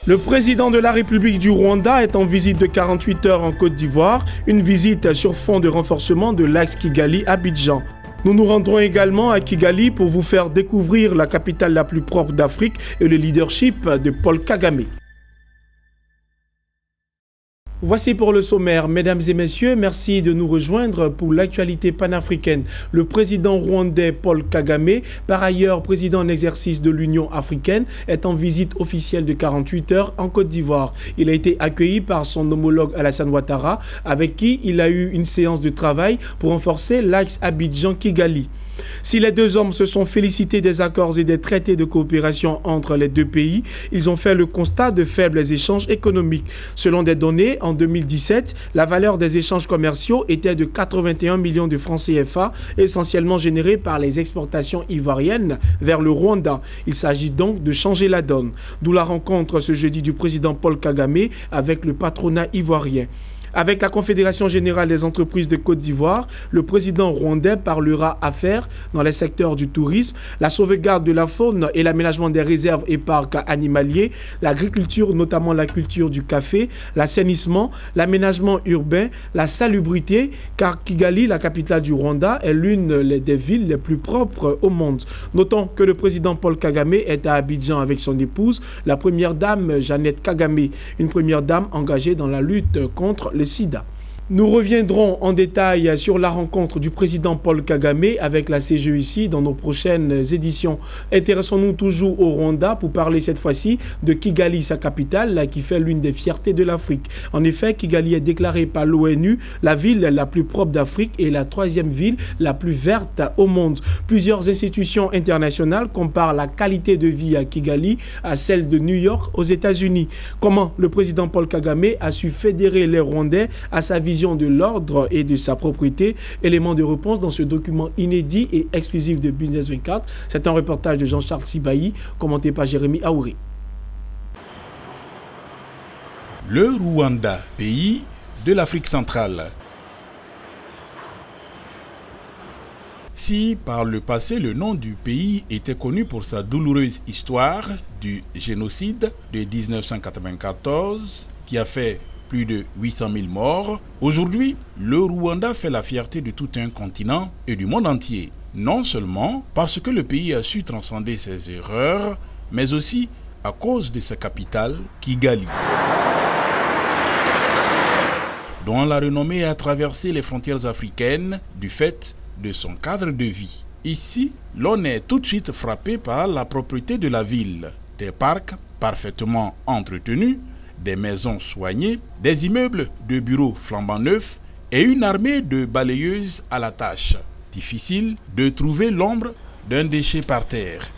Le président de la République du Rwanda est en visite de 48 heures en Côte d'Ivoire, une visite sur fond de renforcement de l'axe Kigali-Abidjan. Nous nous rendrons également à Kigali pour vous faire découvrir la capitale la plus propre d'Afrique et le leadership de Paul Kagame. Voici pour le sommaire. Mesdames et messieurs, merci de nous rejoindre pour l'actualité panafricaine. Le président rwandais Paul Kagame, par ailleurs président en exercice de l'Union africaine, est en visite officielle de 48 heures en Côte d'Ivoire. Il a été accueilli par son homologue Alassane Ouattara, avec qui il a eu une séance de travail pour renforcer l'axe Abidjan-Kigali. Si les deux hommes se sont félicités des accords et des traités de coopération entre les deux pays, ils ont fait le constat de faibles échanges économiques. Selon des données, en 2017, la valeur des échanges commerciaux était de 81 millions de francs CFA, essentiellement générés par les exportations ivoiriennes vers le Rwanda. Il s'agit donc de changer la donne. D'où la rencontre ce jeudi du président Paul Kagame avec le patronat ivoirien. Avec la Confédération générale des entreprises de Côte d'Ivoire, le président rwandais parlera affaires dans les secteurs du tourisme, la sauvegarde de la faune et l'aménagement des réserves et parcs animaliers, l'agriculture, notamment la culture du café, l'assainissement, l'aménagement urbain, la salubrité, car Kigali, la capitale du Rwanda, est l'une des villes les plus propres au monde. Notons que le président Paul Kagame est à Abidjan avec son épouse, la première dame Jeannette Kagame, une première dame engagée dans la lutte contre le sida. Nous reviendrons en détail sur la rencontre du président Paul Kagame avec la CGEC dans nos prochaines éditions. Intéressons-nous toujours au Rwanda pour parler cette fois-ci de Kigali, sa capitale, qui fait l'une des fiertés de l'Afrique. En effet, Kigali est déclarée par l'ONU la ville la plus propre d'Afrique et la troisième ville la plus verte au monde. Plusieurs institutions internationales comparent la qualité de vie à Kigali à celle de New York aux États-Unis. Comment le président Paul Kagame a su fédérer les Rwandais à sa vision de l'ordre et de sa propriété? Élément de réponse dans ce document inédit et exclusif de Business 24. C'est un reportage de Jean-Charles Sibahi, commenté par Jérémy Aouri. Le Rwanda, pays de l'Afrique centrale. Si par le passé le nom du pays était connu pour sa douloureuse histoire du génocide de 1994 qui a fait plus de 800 000 morts, aujourd'hui, le Rwanda fait la fierté de tout un continent et du monde entier. Non seulement parce que le pays a su transcender ses erreurs, mais aussi à cause de sa capitale, Kigali, dont la renommée a traversé les frontières africaines du fait de son cadre de vie. Ici, l'on est tout de suite frappé par la propreté de la ville, des parcs parfaitement entretenus, des maisons soignées, des immeubles de bureaux flambant neufs et une armée de balayeuses à la tâche. Difficile de trouver l'ombre d'un déchet par terre.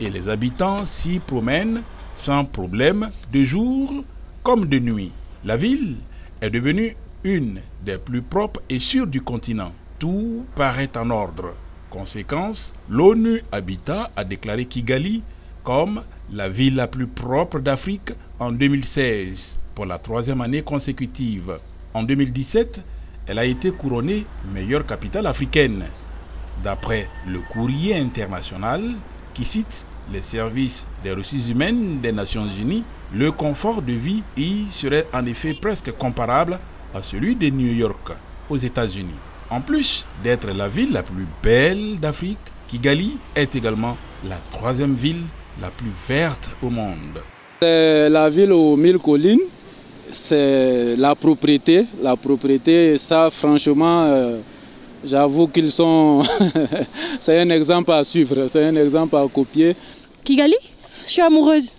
Et les habitants s'y promènent sans problème de jour comme de nuit. La ville est devenue une des plus propres et sûres du continent. Tout paraît en ordre. Conséquence, l'ONU Habitat a déclaré Kigali comme la ville la plus propre d'Afrique en 2016, pour la troisième année consécutive. En 2017, elle a été couronnée meilleure capitale africaine. D'après le courrier international qui cite les services des ressources humaines des Nations Unies, le confort de vie y serait en effet presque comparable à celui de New York aux États-Unis. En plus d'être la ville la plus belle d'Afrique, Kigali est également la troisième ville la plus verte au monde. La ville aux 1000 collines, c'est la propriété. La propriété, ça franchement, j'avoue qu'ils sont... c'est un exemple à suivre, c'est un exemple à copier. Kigali, je suis amoureuse.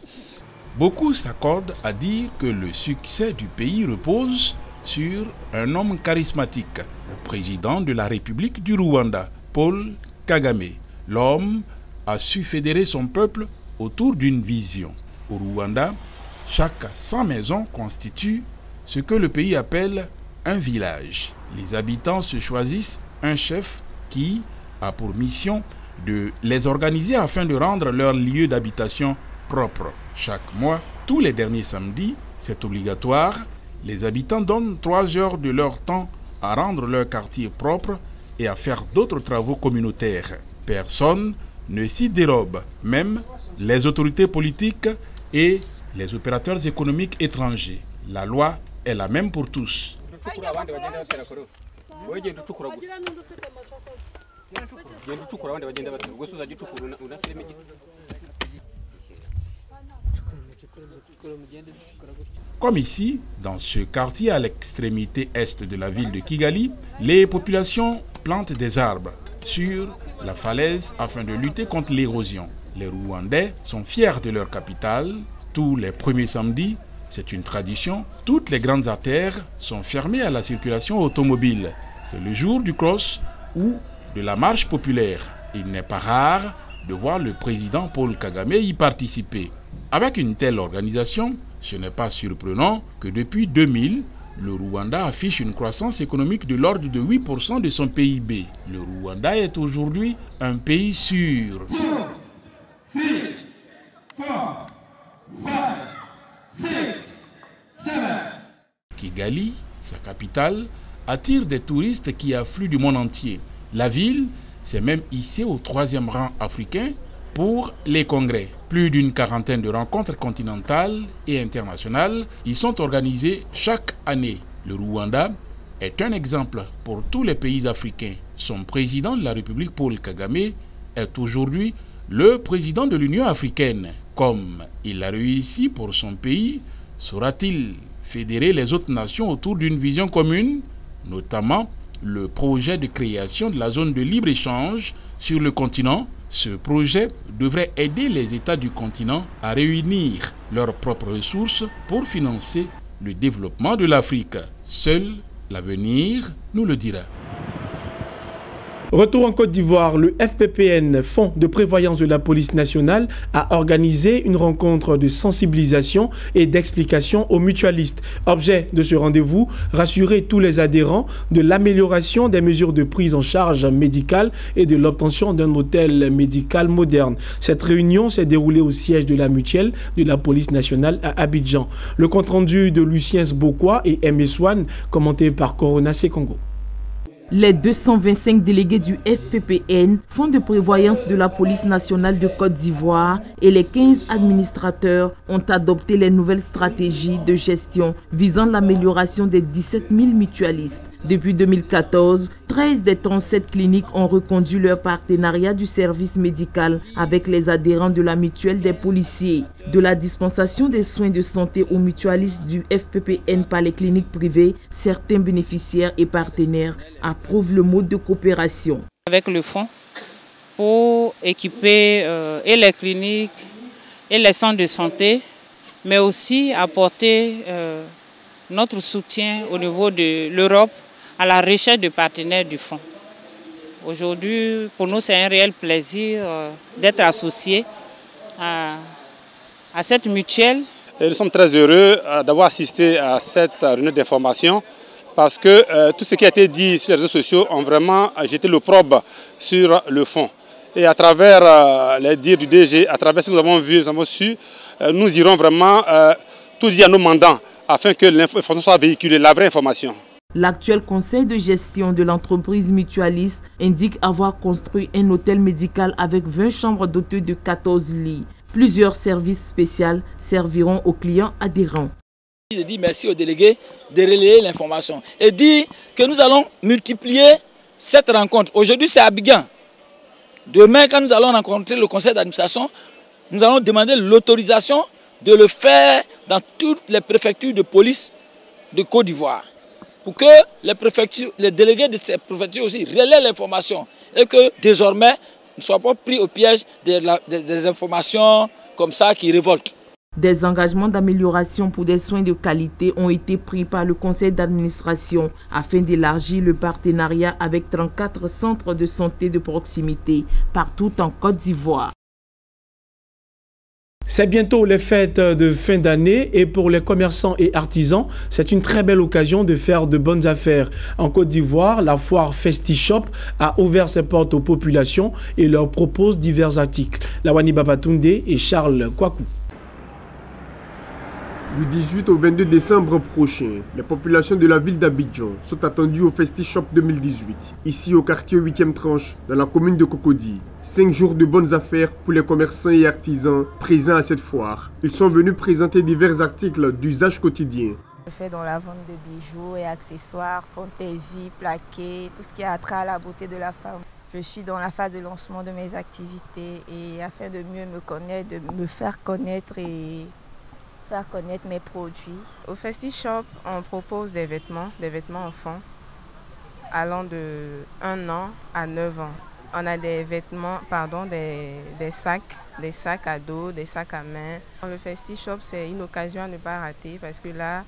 Beaucoup s'accordent à dire que le succès du pays repose sur un homme charismatique, le président de la République du Rwanda, Paul Kagame. L'homme a su fédérer son peuple autour d'une vision. Au Rwanda, chaque 100 maisons constitue ce que le pays appelle un village. Les habitants se choisissent un chef qui a pour mission de les organiser afin de rendre leur lieu d'habitation propre. Chaque mois, tous les derniers samedis, c'est obligatoire, les habitants donnent 3 heures de leur temps à rendre leur quartier propre et à faire d'autres travaux communautaires. Personne ne s'y dérobe, même les autorités politiques et les opérateurs économiques étrangers. La loi est la même pour tous. Comme ici, dans ce quartier à l'extrémité est de la ville de Kigali, les populations plantent des arbres sur la falaise afin de lutter contre l'érosion. Les Rwandais sont fiers de leur capitale. Tous les premiers samedis, c'est une tradition, toutes les grandes artères sont fermées à la circulation automobile. C'est le jour du cross ou de la marche populaire. Il n'est pas rare de voir le président Paul Kagame y participer. Avec une telle organisation, ce n'est pas surprenant que depuis 2000, le Rwanda affiche une croissance économique de l'ordre de 8% de son PIB. Le Rwanda est aujourd'hui un pays sûr. Kigali, sa capitale, attire des touristes qui affluent du monde entier. La ville s'est même hissée au 3e rang africain pour les congrès. Plus d'une quarantaine de rencontres continentales et internationales y sont organisées chaque année. Le Rwanda est un exemple pour tous les pays africains. Son président de la République, Paul Kagame, est aujourd'hui le président de l'Union africaine. Comme il a réussi pour son pays, saura-t-il fédérer les autres nations autour d'une vision commune, notamment le projet de création de la zone de libre-échange sur le continent? Ce projet devrait aider les États du continent à réunir leurs propres ressources pour financer le développement de l'Afrique. Seul l'avenir nous le dira. Retour en Côte d'Ivoire, le FPPN, Fonds de prévoyance de la police nationale, a organisé une rencontre de sensibilisation et d'explication aux mutualistes. Objet de ce rendez-vous, rassurer tous les adhérents de l'amélioration des mesures de prise en charge médicale et de l'obtention d'un hôtel médical moderne. Cette réunion s'est déroulée au siège de la mutuelle de la police nationale à Abidjan. Le compte-rendu de Lucien Sbokwa et Aimé Swan, commenté par Corona Sekongo. Les 225 délégués du FPPN, Fonds de prévoyance de la police nationale de Côte d'Ivoire, et les 15 administrateurs ont adopté les nouvelles stratégies de gestion visant l'amélioration des 17 000 mutualistes. Depuis 2014, 13 des 37 cliniques ont reconduit leur partenariat du service médical avec les adhérents de la mutuelle des policiers. De la dispensation des soins de santé aux mutualistes du FPPN par les cliniques privées, certains bénéficiaires et partenaires approuvent le mode de coopération. Avec le fonds, pour équiper et les cliniques et les centres de santé, mais aussi apporter notre soutien au niveau de l'Europe à la recherche de partenaires du fonds. Aujourd'hui, pour nous, c'est un réel plaisir d'être associés à cette mutuelle. Et nous sommes très heureux d'avoir assisté à cette réunion d'information parce que tout ce qui a été dit sur les réseaux sociaux ont vraiment jeté l'opprobre sur le fonds. Et à travers les dires du DG, à travers ce que nous avons vu, nous avons su, nous irons vraiment tout dire à nos mandants afin que l'information soit véhiculée, la vraie information. L'actuel conseil de gestion de l'entreprise mutualiste indique avoir construit un hôtel médical avec 20 chambres d'hôtel de 14 lits. Plusieurs services spéciaux serviront aux clients adhérents. Je dis merci aux délégués de relayer l'information et dire que nous allons multiplier cette rencontre. Aujourd'hui, c'est à Abidjan. Demain, quand nous allons rencontrer le conseil d'administration, nous allons demander l'autorisation de le faire dans toutes les préfectures de police de Côte d'Ivoire. Pour que les délégués de ces préfectures aussi relaient l'information et que désormais ne soient pas pris au piège des informations comme ça qui révoltent. Des engagements d'amélioration pour des soins de qualité ont été pris par le conseil d'administration afin d'élargir le partenariat avec 34 centres de santé de proximité partout en Côte d'Ivoire. C'est bientôt les fêtes de fin d'année et pour les commerçants et artisans, c'est une très belle occasion de faire de bonnes affaires. En Côte d'Ivoire, la foire FestiShop a ouvert ses portes aux populations et leur propose divers articles. Lawani Babatunde et Charles Kwaku. Du 18 au 22 décembre prochain, les populations de la ville d'Abidjan sont attendues au FestiShop 2018, ici au quartier 8e tranche, dans la commune de Cocody. 5 jours de bonnes affaires pour les commerçants et artisans présents à cette foire. Ils sont venus présenter divers articles d'usage quotidien. Je fais dans la vente de bijoux et accessoires, fantaisie, plaqués, tout ce qui a trait à la beauté de la femme. Je suis dans la phase de lancement de mes activités et afin de mieux me connaître, de me faire connaître et faire connaître mes produits. Au FestiShop, on propose des vêtements enfants allant de 1 an à 9 ans. On a des vêtements, des sacs à dos, des sacs à main. Le FestiShop, c'est une occasion à ne pas rater parce que là,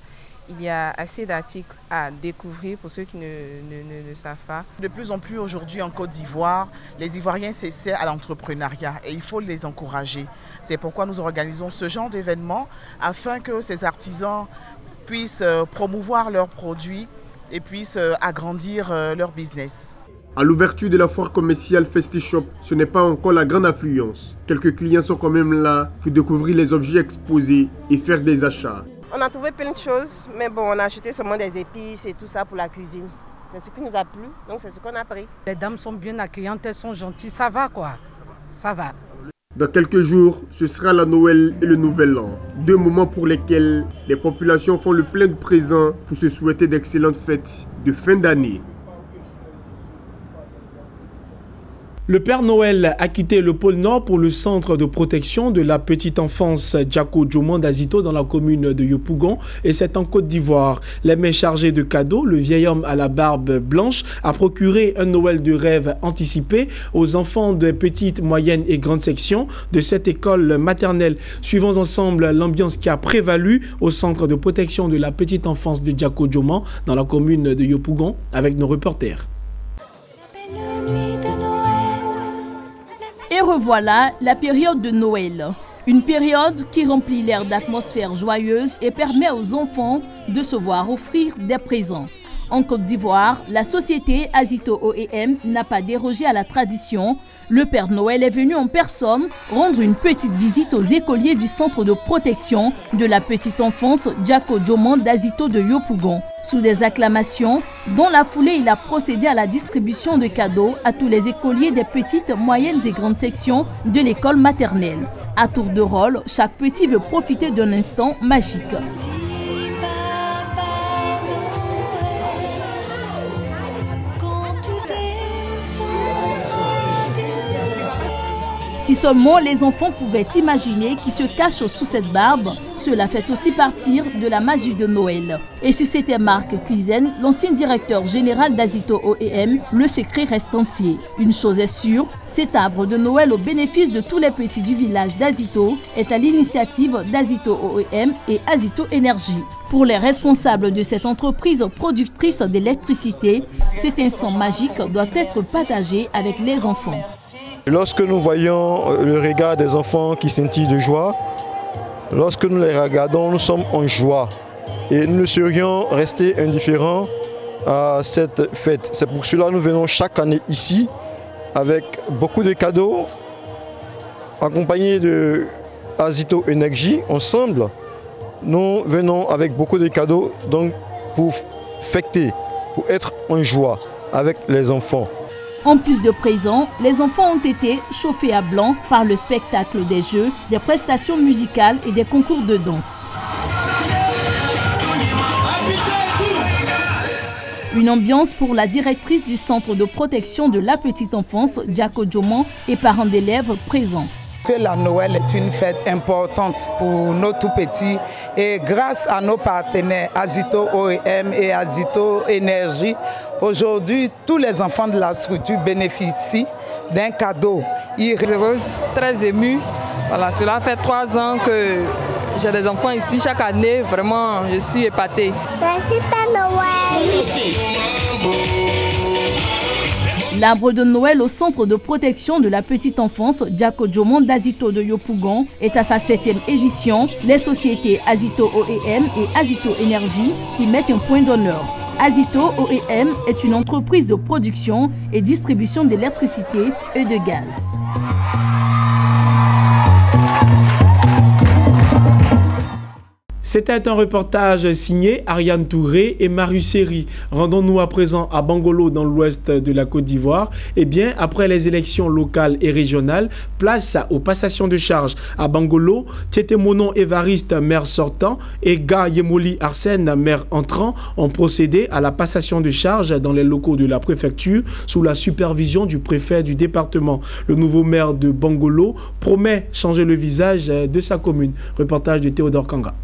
il y a assez d'articles à découvrir pour ceux qui ne savent pas. De plus en plus aujourd'hui en Côte d'Ivoire, les Ivoiriens s'essaient à l'entrepreneuriat et il faut les encourager. C'est pourquoi nous organisons ce genre d'événement afin que ces artisans puissent promouvoir leurs produits et puissent agrandir leur business. À l'ouverture de la foire commerciale FestiShop, ce n'est pas encore la grande affluence. Quelques clients sont quand même là pour découvrir les objets exposés et faire des achats. On a trouvé plein de choses, mais bon, on a acheté seulement des épices et tout ça pour la cuisine. C'est ce qui nous a plu, donc c'est ce qu'on a pris. Les dames sont bien accueillantes, elles sont gentilles, ça va quoi, ça va. Dans quelques jours, ce sera la Noël et le Nouvel An. 2 moments pour lesquels les populations font le plein de présents pour se souhaiter d'excellentes fêtes de fin d'année. Le Père Noël a quitté le pôle Nord pour le centre de protection de la petite enfance Djako Djoman d'Azito dans la commune de Yopougon et c'est en Côte d'Ivoire. Les mains chargées de cadeaux, le vieil homme à la barbe blanche a procuré un Noël de rêve anticipé aux enfants de petites, moyennes et grandes sections de cette école maternelle. Suivons ensemble l'ambiance qui a prévalu au centre de protection de la petite enfance de Djako Djoman dans la commune de Yopougon avec nos reporters. Et revoilà la période de Noël. Une période qui remplit l'air d'atmosphère joyeuse et permet aux enfants de se voir offrir des présents. En Côte d'Ivoire, la société Azito OEM n'a pas dérogé à la tradition. Le Père Noël est venu en personne rendre une petite visite aux écoliers du centre de protection de la petite enfance Djako Djoman d'Azito de Yopougon. Sous des acclamations, dans la foulée, il a procédé à la distribution de cadeaux à tous les écoliers des petites, moyennes et grandes sections de l'école maternelle. À tour de rôle, chaque petit veut profiter d'un instant magique. Si seulement les enfants pouvaient imaginer qui se cache sous cette barbe, cela fait aussi partir de la magie de Noël. Et si c'était Marc Clizen, l'ancien directeur général d'Azito OEM, le secret reste entier. Une chose est sûre, cet arbre de Noël au bénéfice de tous les petits du village d'Azito est à l'initiative d'Azito OEM et Azito Énergie. Pour les responsables de cette entreprise productrice d'électricité, cet instant magique doit être partagé avec les enfants. Lorsque nous voyons le regard des enfants qui scintillent de joie, lorsque nous les regardons, nous sommes en joie et nous ne serions restés indifférents à cette fête. C'est pour cela que nous venons chaque année ici avec beaucoup de cadeaux, accompagnés de Azito Énergie. Ensemble, nous venons avec beaucoup de cadeaux donc pour fêter, pour être en joie avec les enfants. En plus de présents, les enfants ont été chauffés à blanc par le spectacle des jeux, des prestations musicales et des concours de danse. Une ambiance pour la directrice du centre de protection de la petite enfance, Djako Djoman, et parents d'élèves présents. Que la Noël est une fête importante pour nos tout-petits et grâce à nos partenaires Azito OEM et Azito Énergie, aujourd'hui tous les enfants de la structure bénéficient d'un cadeau. Heureuse, très émue. Voilà, cela fait 3 ans que j'ai des enfants ici chaque année. Vraiment, je suis épatée. Merci Père Noël. L'arbre de Noël au centre de protection de la petite enfance Diako Jomon d'Azito de Yopougon est à sa 7e édition. Les sociétés Azito OEM et Azito Énergie y mettent un point d'honneur. Azito OEM est une entreprise de production et distribution d'électricité et de gaz. C'était un reportage signé Ariane Touré et Marius Seri. Rendons-nous à présent à Bangolo dans l'ouest de la Côte d'Ivoire. Eh bien, après les élections locales et régionales, place aux passations de charges. À Bangolo, Tétémonon Évariste, maire sortant, et Ga Yemoli Arsène, maire entrant, ont procédé à la passation de charges dans les locaux de la préfecture sous la supervision du préfet du département. Le nouveau maire de Bangolo promet changer le visage de sa commune. Reportage de Théodore Kanga.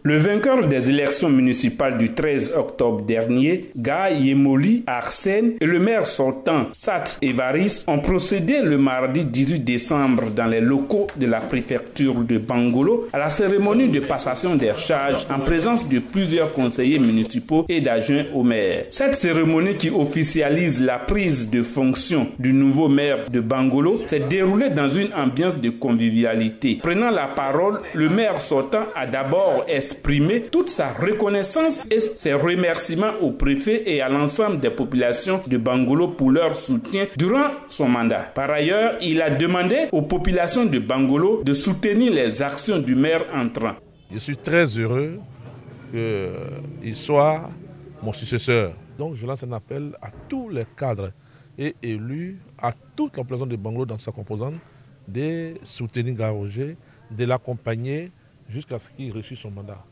Le vainqueur des élections municipales du 13 octobre dernier, Ga Yemoli Arsène, et le maire sortant, Sat Évariste, ont procédé le mardi 18 décembre dans les locaux de la préfecture de Bangolo à la cérémonie de passation des charges en présence de plusieurs conseillers municipaux et d'adjoints au maire. Cette cérémonie qui officialise la prise de fonction du nouveau maire de Bangolo s'est déroulée dans une ambiance de convivialité. Prenant la parole, le maire sortant a d'abord exprimer toute sa reconnaissance et ses remerciements au préfet et à l'ensemble des populations de Bangolo pour leur soutien durant son mandat. Par ailleurs, il a demandé aux populations de Bangolo de soutenir les actions du maire entrant. Je suis très heureux qu'il soit mon successeur. Donc je lance un appel à tous les cadres et élus, à toute la population de Bangolo dans sa composante, de soutenir Garoger, de l'accompagner jusqu'à ce qu'il réussisse son mandat.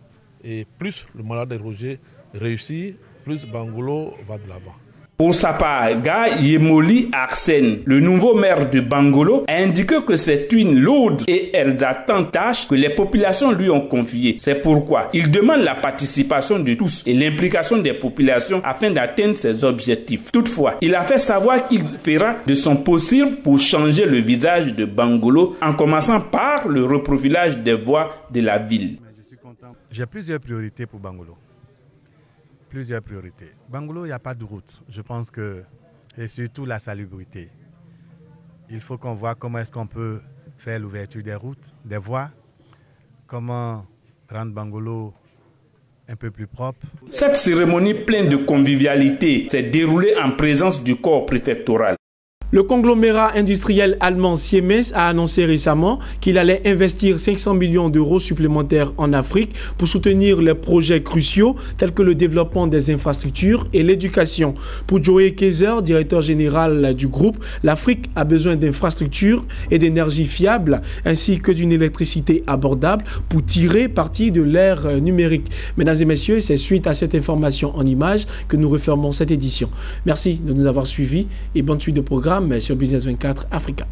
Et plus le mandat de Roger réussit, plus Bangolo va de l'avant. Pour sa part, Ga Yemoli Arsène, le nouveau maire de Bangolo, a indiqué que c'est une lourde et exaltante tâche que les populations lui ont confiée. C'est pourquoi il demande la participation de tous et l'implication des populations afin d'atteindre ses objectifs. Toutefois, il a fait savoir qu'il fera de son possible pour changer le visage de Bangolo en commençant par le reprofilage des voies de la ville. J'ai plusieurs priorités pour Bangolo. Plusieurs priorités. Bangolo, il n'y a pas de route. Je pense que, et surtout la salubrité. Il faut qu'on voit comment est-ce qu'on peut faire l'ouverture des routes, des voies, comment rendre Bangolo un peu plus propre. Cette cérémonie pleine de convivialité s'est déroulée en présence du corps préfectoral. Le conglomérat industriel allemand Siemens a annoncé récemment qu'il allait investir 500 millions d'euros supplémentaires en Afrique pour soutenir les projets cruciaux tels que le développement des infrastructures et l'éducation. Pour Joey Kaiser, directeur général du groupe, l'Afrique a besoin d'infrastructures et d'énergie fiable ainsi que d'une électricité abordable pour tirer parti de l'ère numérique. Mesdames et messieurs, c'est suite à cette information en images que nous refermons cette édition. Merci de nous avoir suivis et bonne suite de programme sur Business 24 Africa.